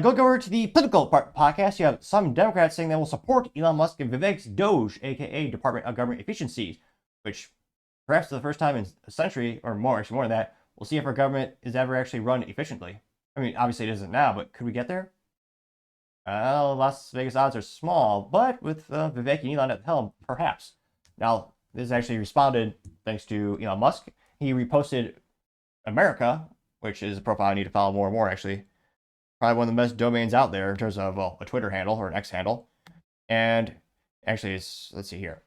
Now go over to the political podcast. You have some Democrats saying they will support Elon Musk and Vivek's DOGE, aka Department of Government Efficiency, which perhaps for the first time in a century or more, actually more than that, we'll see if our government is ever actually run efficiently. I mean, obviously it isn't now, but could we get there? Las Vegas odds are small, but with Vivek and Elon at the helm, perhaps. Now, this is actually responded thanks to Elon Musk. He reposted America, which is a profile I need to follow more and more, actually. Probably one of the best domains out there in terms of, well, a Twitter handle or an X handle. And actually, let's see here.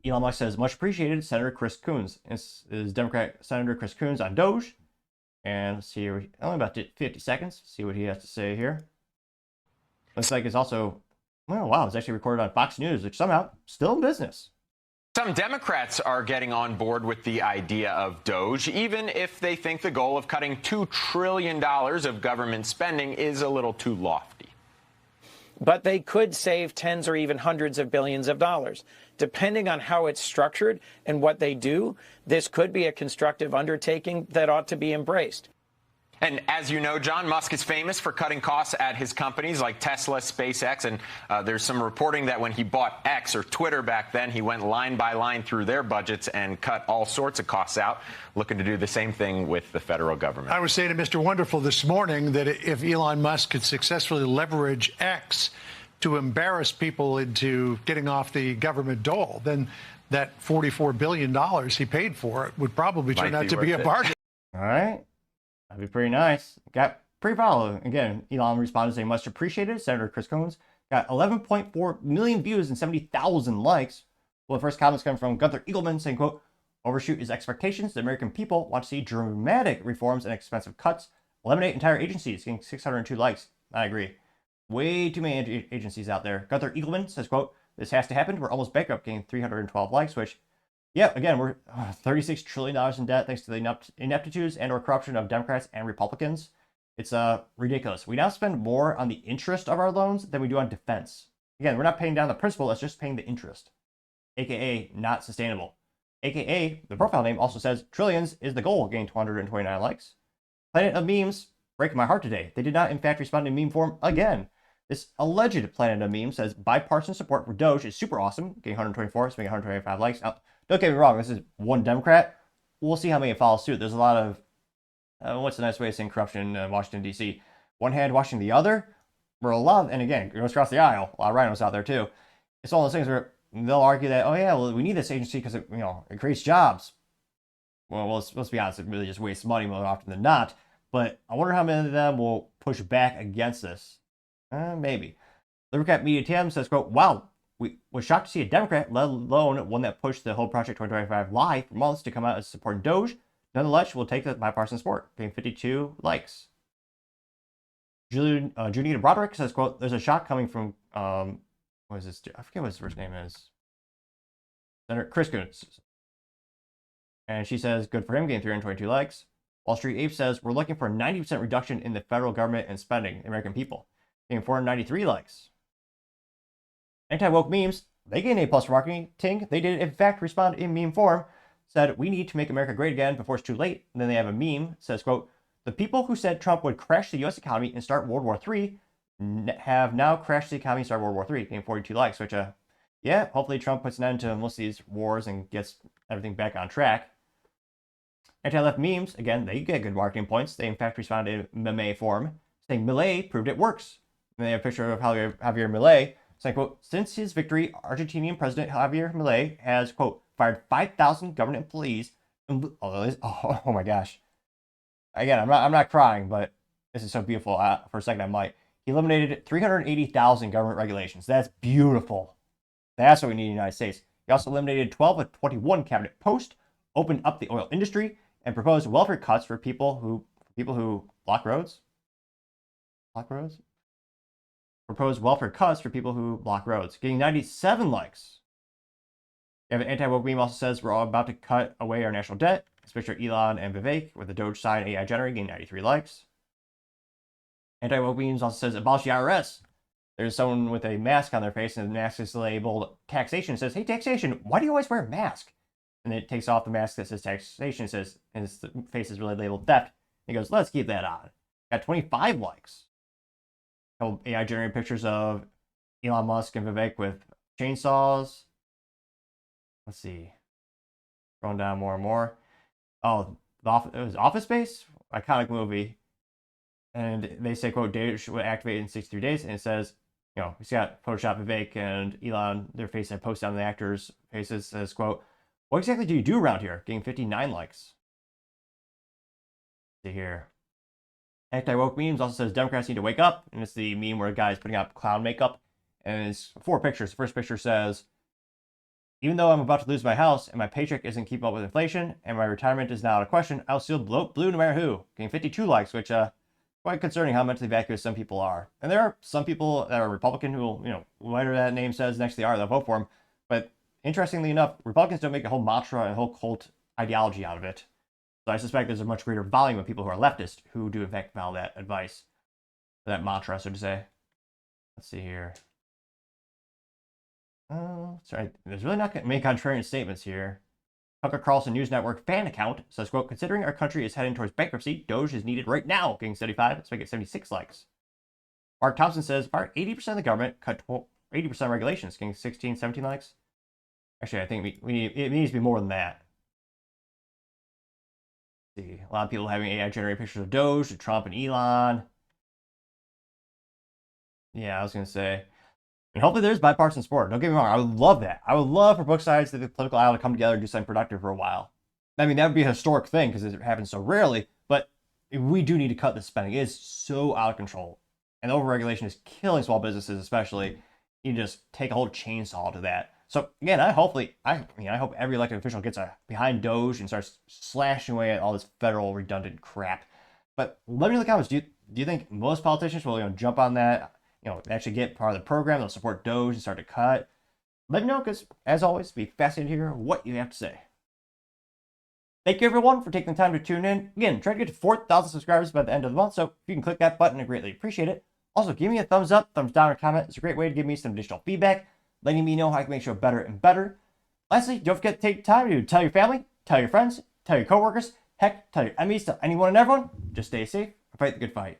Elon Musk says, much appreciated, Senator Chris Coons. This is Democrat Senator Chris Coons on Doge. And let's see here, only about 50 seconds. See what he has to say here. Looks like it's also, oh wow, it's actually recorded on Fox News, which somehow still in business. Some Democrats are getting on board with the idea of DOGE, even if they think the goal of cutting $2 trillion of government spending is a little too lofty. But they could save tens or even hundreds of billions of dollars. Depending on how it's structured and what they do, this could be a constructive undertaking that ought to be embraced. And as you know, John, Musk is famous for cutting costs at his companies like Tesla, SpaceX, and there's some reporting that when he bought X or Twitter back then, he went line by line through their budgets and cut all sorts of costs out, looking to do the same thing with the federal government. I was saying to Mr. Wonderful this morning that if Elon Musk could successfully leverage X to embarrass people into getting off the government dole, then that $44 billion he paid for it would probably turn out to be a bargain. All right. That'd be pretty nice. Got pretty follow. Again, Elon responded saying, much appreciated. Senator Chris Coons got 11.4 million views and 70,000 likes. Well, the first comments come from Gunther Eagleman saying, quote, overshoot his expectations. The American people want to see dramatic reforms and expensive cuts. Eliminate entire agencies, getting 602 likes. I agree. Way too many agencies out there. Gunther Eagleman says, quote, this has to happen. We're almost bankrupt, getting 312 likes, which, yeah, again, we're $36 trillion in debt thanks to the ineptitudes and or corruption of Democrats and Republicans. It's ridiculous. We now spend more on the interest of our loans than we do on defense. Again, we're not paying down the principal, it's just paying the interest. AKA not sustainable. AKA, the profile name also says trillions is the goal, getting 229 likes. Planet of Memes, breaking my heart today. They did not, in fact, respond in meme form again. This alleged Planet of Memes says bipartisan support for DOGE is super awesome, getting 124, so making 125 likes. Now, don't get me wrong, this is one Democrat. We'll see how many follows suit. There's a lot of, what's the nice way of saying corruption in Washington, D.C.? One hand washing the other. We're a lot, and again, it goes across the aisle. A lot of rhinos out there, too. It's one of those things where they'll argue that, oh, yeah, well, we need this agency because it, it creates jobs. Well, let's be honest, it really just wastes money more often than not. But I wonder how many of them will push back against this. Maybe. Libercat Media TM says, quote, wow, we was shocked to see a Democrat, let alone one that pushed the whole Project 2025 lie for months to come out as supporting DOGE. Nonetheless, we'll take the bipartisan support, getting 52 likes. Junita Broderick says, quote, there's a shock coming from, what is this? I forget what his first name is. Senator Chris Coons. And she says, good for him, getting 322 likes. Wall Street Ape says, we're looking for a 90% reduction in the federal government and spending, the American people, getting 493 likes. Anti-woke memes, they get an A+ for marketing. They did, in fact, respond in meme form, said, we need to make America great again before it's too late. And then they have a meme, says, quote, the people who said Trump would crash the U.S. economy and start World War III have now crashed the economy and started World War III, getting 42 likes, which, yeah, hopefully Trump puts an end to most of these wars and gets everything back on track. Anti-left memes, again, they get good marketing points. They, in fact, responded in meme form, saying Milei proved it works. And they have a picture of Javier Milei, saying, quote, since his victory, Argentinian President Javier Milei has, quote, fired 5,000 government employees. Oh my gosh. Again, I'm not crying, but this is so beautiful. For a second, I might. He eliminated 380,000 government regulations. That's beautiful. That's what we need in the United States. He also eliminated 12 of 21 cabinet posts, opened up the oil industry, and proposed welfare cuts for people who block roads. Proposed welfare cuts for people who block roads, getting 97 likes. You have an anti-woke meme also says we're all about to cut away our national debt. This picture of Elon and Vivek with the DOGE sign AI generator getting 93 likes. Anti-woke memes also says abolish the IRS. There's someone with a mask on their face and the mask is labeled taxation. It says, hey, taxation, why do you always wear a mask? And it takes off the mask that says taxation, says, and his face is really labeled theft. He goes, let's keep that on. Got 25 likes. A couple AI generated pictures of Elon Musk and Vivek with chainsaws. Let's see. Scrolling down more and more. Oh, it was Office Space, iconic movie. And they say, quote, data should activate in 63 days. And it says, it's got Photoshop Vivek and Elon, their face I posted on the actors' faces, says, quote, what exactly do you do around here? Getting 59 likes. Let's see here. Anti-woke memes also says Democrats need to wake up. And it's the meme where a guy is putting up clown makeup. And it's 4 pictures. The first picture says, even though I'm about to lose my house and my paycheck isn't keeping up with inflation and my retirement is now out of question, I'll still blue no matter who. Getting 52 likes, which quite concerning how mentally vacuous some people are. And there are some people that are Republican who will, whatever that name says next to the R, they'll vote for him. But interestingly enough, Republicans don't make a whole mantra and a whole cult ideology out of it. So I suspect there's a much greater volume of people who are leftist who do in fact follow that advice, that mantra, so to say. Let's see here. Sorry, there's really not many contrarian statements here. Tucker Carlson News Network fan account says, quote, considering our country is heading towards bankruptcy, DOGE is needed right now, getting 75. Let's make it 76 likes. Mark Thompson says, about 80% of the government cut 80% regulations, getting 16, 17 likes. Actually, I think it needs to be more than that. Let's see, a lot of people having AI generated pictures of DOGE, Trump and Elon. Yeah, I was going to say. And hopefully there's bipartisan support. Don't get me wrong. I would love that. I would love for both sides of the political aisle to come together and do something productive for a while. I mean, that would be a historic thing because it happens so rarely. But we do need to cut this spending. It is so out of control. And overregulation is killing small businesses, especially. You just take a whole chainsaw to that. So again, I hope every elected official gets behind DOGE and starts slashing away at all this federal redundant crap. But let me know in the comments. Do you think most politicians will jump on that? Actually get part of the program, they'll support DOGE and start to cut. Let me know, because as always, it'll be fascinating to hear what you have to say. Thank you everyone for taking the time to tune in. Again, try to get to 4,000 subscribers by the end of the month, so if you can click that button, I greatly appreciate it. Also, give me a thumbs up, thumbs down, or comment. It's a great way to give me some additional feedback, letting me know how I can make the show better and better. Lastly, don't forget to take time to tell your family, tell your friends, tell your coworkers, heck, tell your enemies, tell anyone and everyone. Just stay safe and fight the good fight.